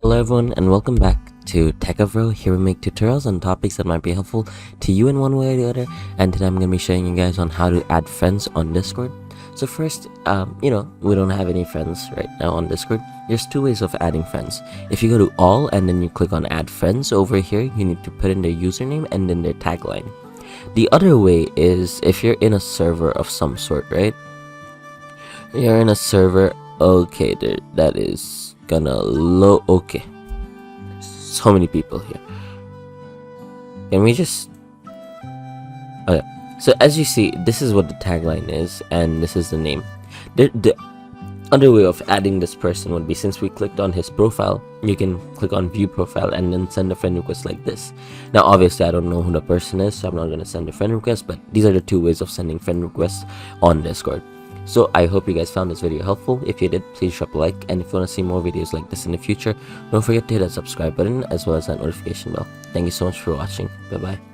Hello everyone and welcome back to Techavro. Here we make tutorials on topics that might be helpful to you in one way or the other, and today I'm going to be showing you guys on how to add friends on Discord. So first, we don't have any friends right now on Discord. There's two ways of adding friends. If you go to all and then you click on add friends over here, you need to put in their username and then their tagline. The other way is if you're in a server of some sort, right? You're in a server, okay, that is gonna load. Okay, so many people here. Can we just okay, so as you see, this is what the tagline is and this is the name. The other way of adding this person would be, since we clicked on his profile, you can click on view profile and then send a friend request like this. Now obviously I don't know who the person is, so I'm not going to send a friend request, but these are the two ways of sending friend requests on Discord. So I hope you guys found this video helpful. If you did, please drop a like, and if you want to see more videos like this in the future, don't forget to hit that subscribe button as well as that notification bell. Thank you so much for watching. Bye bye.